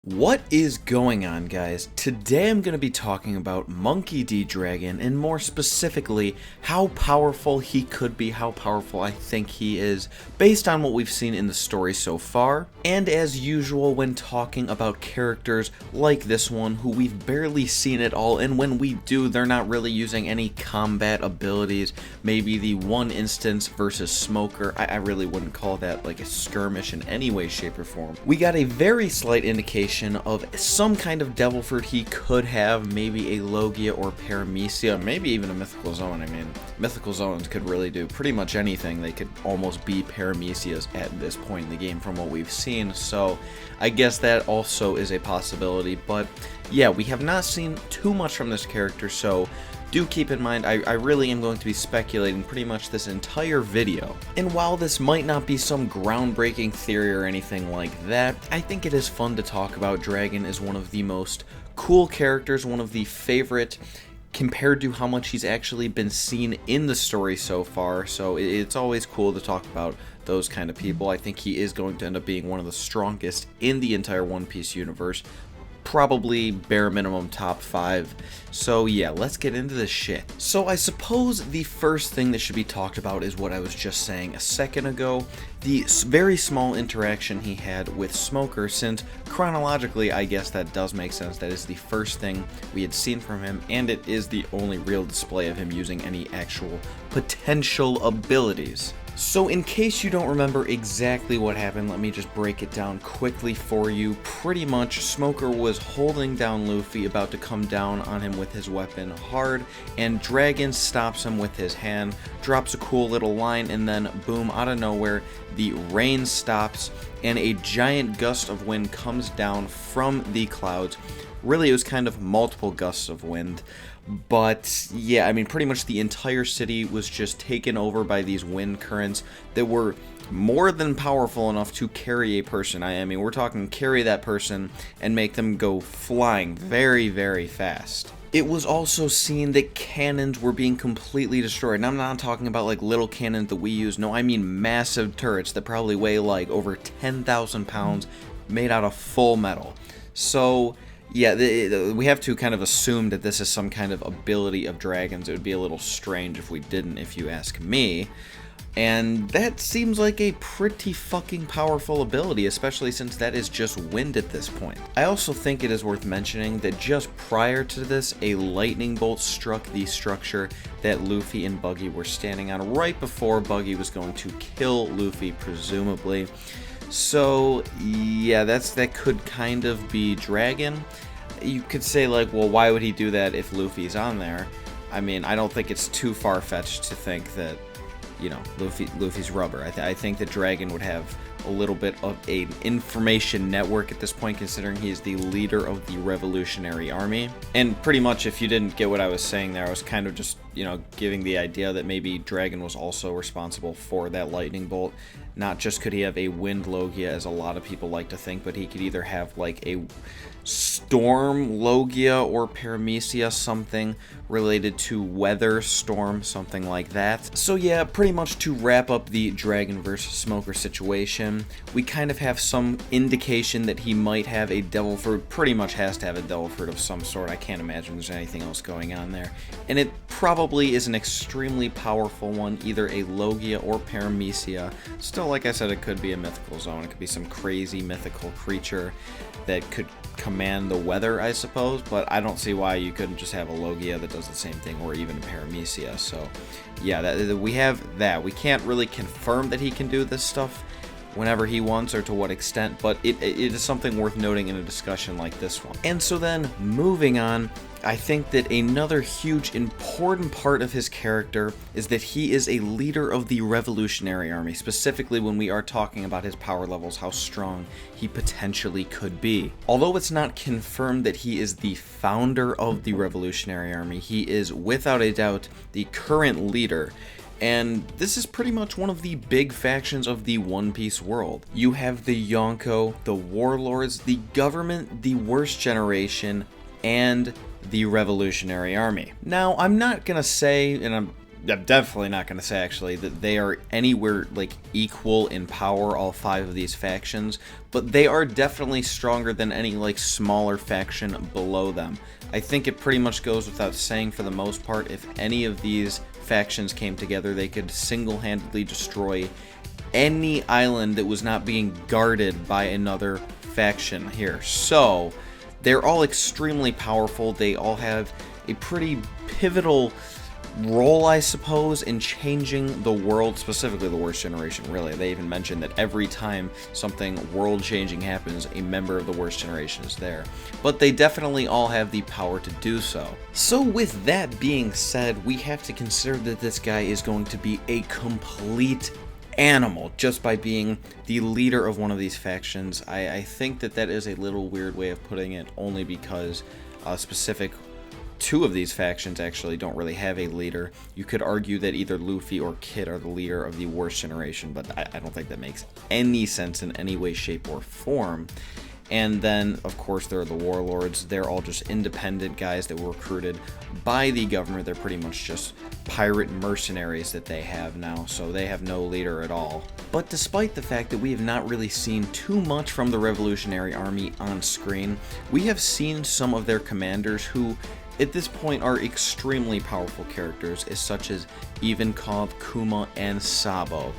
What is going on, guys? Today I'm going to be talking about Monkey D. Dragon, and more specifically, how powerful he could be, how powerful I think he is, based on what we've seen in the story so far. And as usual, when talking about characters like this one, who we've barely seen at all, and when we do, they're not really using any combat abilities. Maybe the one instance versus Smoker, I really wouldn't call that like a skirmish in any way, shape, or form. We got a very slight indication of some kind of devil fruit he could have, maybe a Logia or Paramecia, maybe even a Mythical Zone. I mean, Mythical Zones could really do pretty much anything. They could almost be Paramecias at this point in the game from what we've seen, so I guess that also is a possibility. But yeah, we have not seen too much from this character, so do keep in mind, I really am going to be speculating pretty much this entire video. And while this might not be some groundbreaking theory or anything like that, I think it is fun to talk about. Dragon is one of the most cool characters, one of the favorite, compared to how much he's actually been seen in the story so far, so it's always cool to talk about those kind of people. I think he is going to end up being one of the strongest in the entire One Piece universe. Probably bare minimum top 5. So yeah, let's get into this shit. So I suppose the first thing that should be talked about is what I was just saying a second ago, the very small interaction he had with Smoker, since chronologically I guess that does make sense. That is the first thing we had seen from him, and it is the only real display of him using any actual potential abilities. So in case you don't remember exactly what happened, let me just break it down quickly for you. Pretty much, Smoker was holding down Luffy, about to come down on him with his weapon hard, and Dragon stops him with his hand, drops a cool little line, and then boom, out of nowhere, the rain stops, and a giant gust of wind comes down from the clouds. Really, it was kind of multiple gusts of wind. But yeah, I mean, pretty much the entire city was just taken over by these wind currents that were more than powerful enough to carry a person. I mean, we're talking carry that person and make them go flying very, very fast. It was also seen that cannons were being completely destroyed. And I'm not talking about like little cannons that we use. No, I mean massive turrets that probably weigh like over 10,000 pounds, made out of full metal. So yeah, we have to kind of assume that this is some kind of ability of Dragon's. It would be a little strange if we didn't, if you ask me. And that seems like a pretty fucking powerful ability, especially since that is just wind at this point. I also think it is worth mentioning that just prior to this, a lightning bolt struck the structure that Luffy and Buggy were standing on right before Buggy was going to kill Luffy, presumably. So yeah, that could kind of be Dragon. You could say like, well, why would he do that if Luffy's on there? I mean, I don't think it's too far-fetched to think that, you know, Luffy's rubber. I think that Dragon would have a little bit of an information network at this point, considering he's the leader of the Revolutionary Army. And pretty much, if you didn't get what I was saying there, I was kind of just, you know, giving the idea that maybe Dragon was also responsible for that lightning bolt. Not just could he have a wind Logia, as a lot of people like to think, but he could either have like a storm Logia or Paramecia, something related to weather, storm, something like that. So yeah, pretty much to wrap up the Dragon versus Smoker situation, we kind of have some indication that he might have a devil fruit, pretty much has to have a devil fruit of some sort. I can't imagine there's anything else going on there. And it probably is an extremely powerful one, either a Logia or Paramecia. Still, like I said, it could be a mythical zone. It could be some crazy mythical creature that could command the weather, I suppose, but I don't see why you couldn't just have a Logia that does the same thing, or even a Paramecia. So yeah, we have that. We can't really confirm that he can do this stuff whenever he wants or to what extent, but it is something worth noting in a discussion like this one. And so then, moving on, I think that another huge important part of his character is that he is a leader of the Revolutionary Army, specifically when we are talking about his power levels, how strong he potentially could be. Although it's not confirmed that he is the founder of the Revolutionary Army, he is without a doubt the current leader. And this is pretty much one of the big factions of the One Piece world. You have the Yonko, the Warlords, the government, the Worst Generation, and the Revolutionary Army. Now, I'm not gonna say, and I'm I'm definitely not going to say, actually, that they are anywhere, like, equal in power, all 5 of these factions, but they are definitely stronger than any, like, smaller faction below them. I think it pretty much goes without saying, for the most part, if any of these factions came together, they could single-handedly destroy any island that was not being guarded by another faction here. So, they're all extremely powerful. They all have a pretty pivotal role, I suppose, in changing the world, specifically the Worst Generation, really. They even mentioned that every time something world-changing happens, a member of the Worst Generation is there. But they definitely all have the power to do so. So with that being said, we have to consider that this guy is going to be a complete animal just by being the leader of one of these factions. I think that that is a little weird way of putting it, only because specific 2 of these factions actually don't really have a leader. You could argue that either Luffy or Kid are the leader of the Worst Generation, but I don't think that makes any sense in any way, shape, or form. And then, of course, there are the Warlords. They're all just independent guys that were recruited by the government. They're pretty much just pirate mercenaries that they have now, so they have no leader at all. But despite the fact that we have not really seen too much from the Revolutionary Army on screen, we have seen some of their commanders who, at this point, are extremely powerful characters, such as Ivankov, Kuma, and Sabo.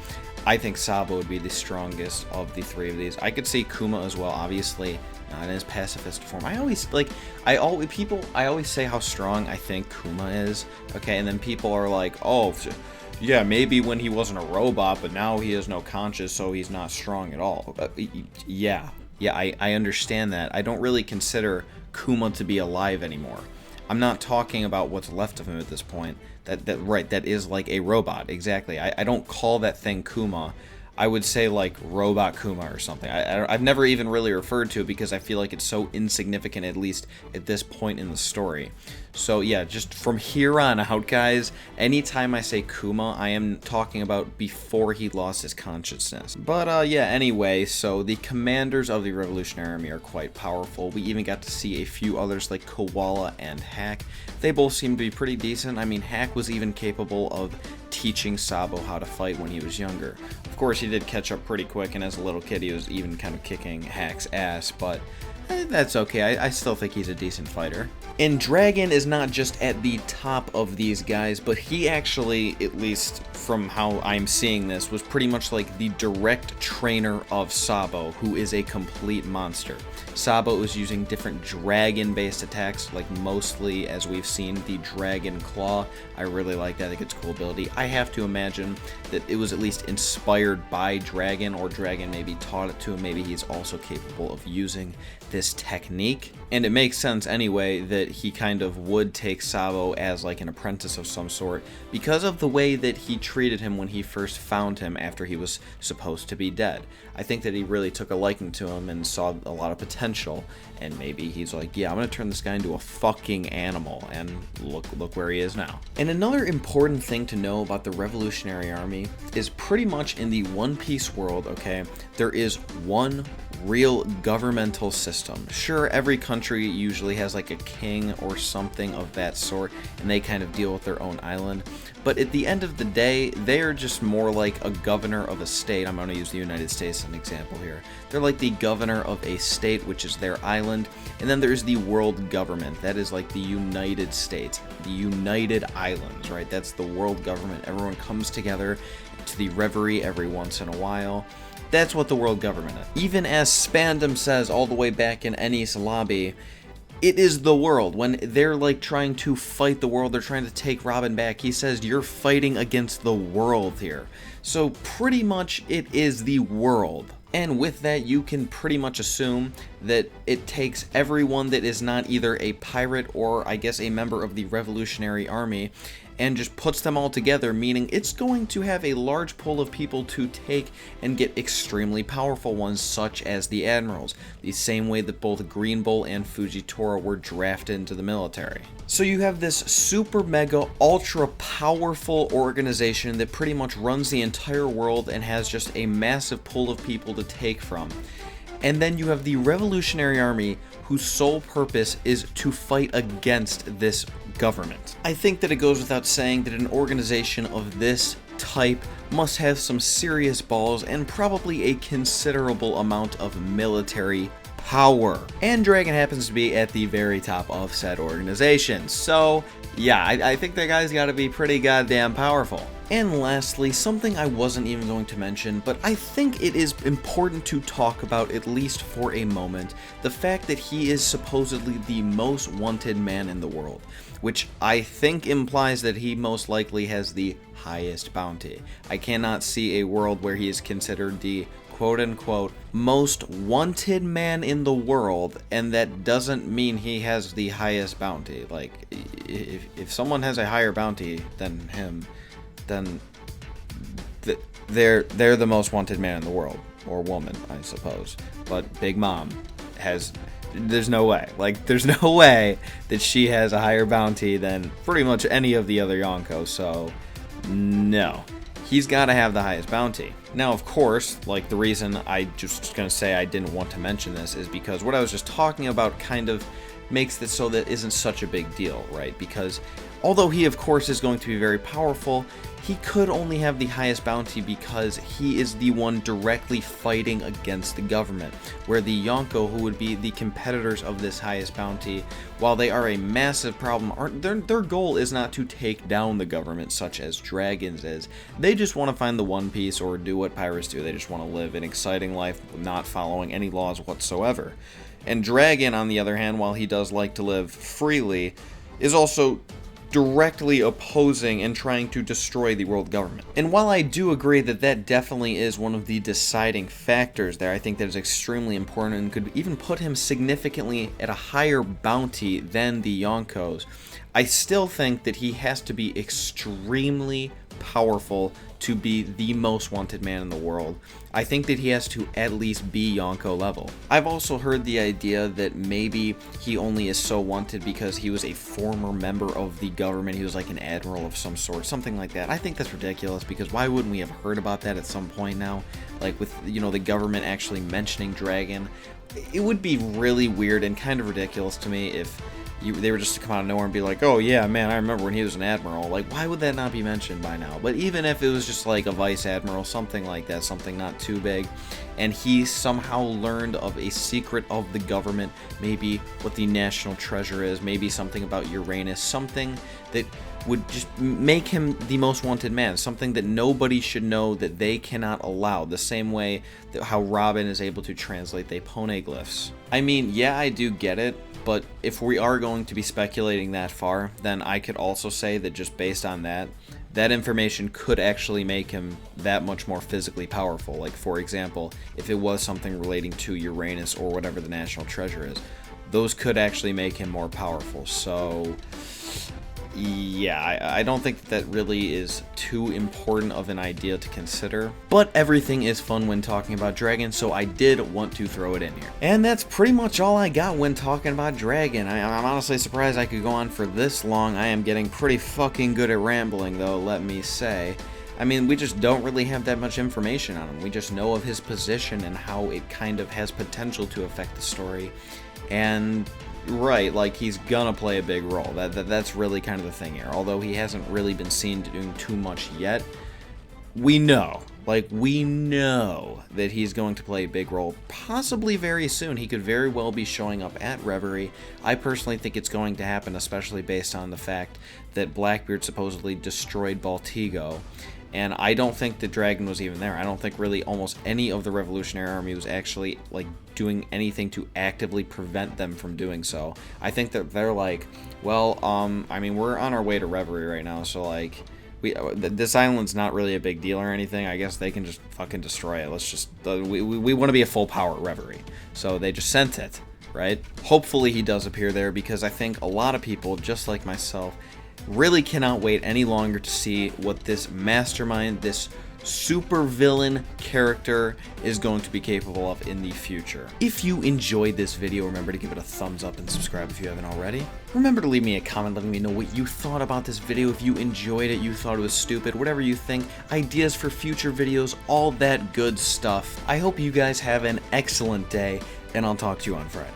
I think Sabo would be the strongest of the 3 of these. I could see Kuma as well, obviously not in his pacifist form. I always say how strong I think Kuma is, okay, and then people are like, oh, yeah, maybe when he wasn't a robot, but now he has no conscience, so he's not strong at all. Yeah, I understand that. I don't really consider Kuma to be alive anymore. I'm not talking about what's left of him at this point. That is like a robot, exactly. I don't call that thing Kuma. I would say like Robot Kuma or something. I've never even really referred to it because I feel like it's so insignificant, at least at this point in the story. So yeah, just from here on out, guys, anytime I say Kuma, I am talking about before he lost his consciousness. But yeah, anyway, so the commanders of the Revolutionary Army are quite powerful. We even got to see a few others like Koala and Hack. They both seem to be pretty decent. I mean, Hack was even capable of teaching Sabo how to fight when he was younger. Of course, he did catch up pretty quick, and as a little kid, he was even kind of kicking Hack's ass, but that's okay. I still think he's a decent fighter. And Dragon is not just at the top of these guys, but he actually, at least from how I'm seeing this, was pretty much like the direct trainer of Sabo, who is a complete monster. Sabo is using different dragon-based attacks, like mostly, as we've seen, the Dragon Claw. I really like that. I think it's a cool ability. I have to imagine that it was at least inspired by Dragon, or Dragon maybe taught it to him. Maybe he's also capable of using this technique. And it makes sense anyway that he kind of would take Sabo as like an apprentice of some sort because of the way that he treated him when he first found him after he was supposed to be dead. I think that he really took a liking to him and saw a lot of potential, and maybe he's like, yeah, I'm gonna turn this guy into a fucking animal, and look where he is now. And another important thing to know about the Revolutionary Army is pretty much in the One Piece world, okay, there is one real governmental system. Sure, every country usually has like a king or something of that sort, and they kind of deal with their own island, but at the end of the day, they are just more like a governor of a state. I'm going to use the United States as an example here. They're like the governor of a state, which is their island, and then there's the world government. That is like the United States, the United Islands, right? That's the world government. Everyone comes together to the reverie every once in a while. That's what the world government is. Even as Spandam says all the way back in Enies Lobby, it is the world. When they're like trying to fight the world, they're trying to take Robin back, he says, you're fighting against the world here. So pretty much it is the world. And with that, you can pretty much assume that it takes everyone that is not either a pirate or, I guess, a member of the Revolutionary Army and just puts them all together, meaning it's going to have a large pool of people to take and get extremely powerful ones, such as the admirals, the same way that both Green Bull and Fujitora were drafted into the military. So you have this super mega ultra powerful organization that pretty much runs the entire world and has just a massive pool of people to take from. And then you have the Revolutionary Army, whose sole purpose is to fight against this government. I think that it goes without saying that an organization of this type must have some serious balls and probably a considerable amount of military power. And Dragon happens to be at the very top of said organization. So yeah, I think that guy's gotta be pretty goddamn powerful. And lastly, something I wasn't even going to mention, but I think it is important to talk about at least for a moment, the fact that he is supposedly the most wanted man in the world, which I think implies that he most likely has the highest bounty. I cannot see a world where he is considered the quote-unquote most wanted man in the world, and that doesn't mean he has the highest bounty. Like, if someone has a higher bounty than him, then they're the most wanted man in the world, or woman, I suppose. But Big Mom has, there's no way. Like, there's no way that she has a higher bounty than pretty much any of the other Yonkos, so no. He's got to have the highest bounty. Now, of course, like, the reason I just gonna say I didn't want to mention this is because what I was just talking about kind of makes it so that isn't such a big deal, right? Because although he, of course, is going to be very powerful, he could only have the highest bounty because he is the one directly fighting against the government, where the Yonko, who would be the competitors of this highest bounty, while they are a massive problem, their goal is not to take down the government such as Dragons is. They just want to find the One Piece or do what pirates do. They just want to live an exciting life not following any laws whatsoever. And Dragon, on the other hand, while he does like to live freely, is also directly opposing and trying to destroy the world government. And while I do agree that that definitely is one of the deciding factors there, I think that is extremely important and could even put him significantly at a higher bounty than the Yonkos, I still think that he has to be extremely powerful to be the most wanted man in the world. I think that he has to at least be Yonko level. I've also heard the idea that maybe he only is so wanted because he was a former member of the government. He was like an admiral of some sort, something like that. I think that's ridiculous because why wouldn't we have heard about that at some point now? Like with, you know, the government actually mentioning Dragon. It would be really weird and kind of ridiculous to me if they were just to come out of nowhere and be like, oh yeah, man, I remember when he was an admiral. Like, why would that not be mentioned by now? But even if it was just like a vice admiral, something like that, something not too big, and he somehow learned of a secret of the government, maybe what the national treasure is, maybe something about Uranus, something that would just make him the most wanted man, something that nobody should know, that they cannot allow, the same way that how Robin is able to translate the poneglyphs. I mean, yeah, I do get it, but if we are going to be speculating that far, then I could also say that just based on that, that information could actually make him that much more physically powerful. Like, for example, if it was something relating to Uranus or whatever the national treasure is, those could actually make him more powerful. So yeah, I don't think that really is too important of an idea to consider, but everything is fun when talking about Dragon, so I did want to throw it in here. And that's pretty much all I got when talking about Dragon. I'm honestly surprised I could go on for this long. I am getting pretty fucking good at rambling, though, let me say. I mean, we just don't really have that much information on him. We just know of his position and how it kind of has potential to affect the story. And right, like, he's gonna play a big role. That's really kind of the thing here. Although he hasn't really been seen doing too much yet, we know that he's going to play a big role, possibly very soon. He could very well be showing up at Reverie. I personally think it's going to happen, especially based on the fact that Blackbeard supposedly destroyed Baltigo. And I don't think the Dragon was even there. I don't think really almost any of the Revolutionary Army was actually, like, doing anything to actively prevent them from doing so. I think that they're like, well, I mean, we're on our way to Reverie right now, so, like, this island's not really a big deal or anything. I guess they can just fucking destroy it. Let's just, we want to be a full power Reverie. So they just sent it, right? Hopefully he does appear there, because I think a lot of people, just like myself, really cannot wait any longer to see what this mastermind, this super villain character is going to be capable of in the future. If you enjoyed this video, remember to give it a thumbs up and subscribe if you haven't already. Remember to leave me a comment letting me know what you thought about this video, if you enjoyed it, you thought it was stupid, whatever you think, ideas for future videos, all that good stuff. I hope you guys have an excellent day, and I'll talk to you on Friday.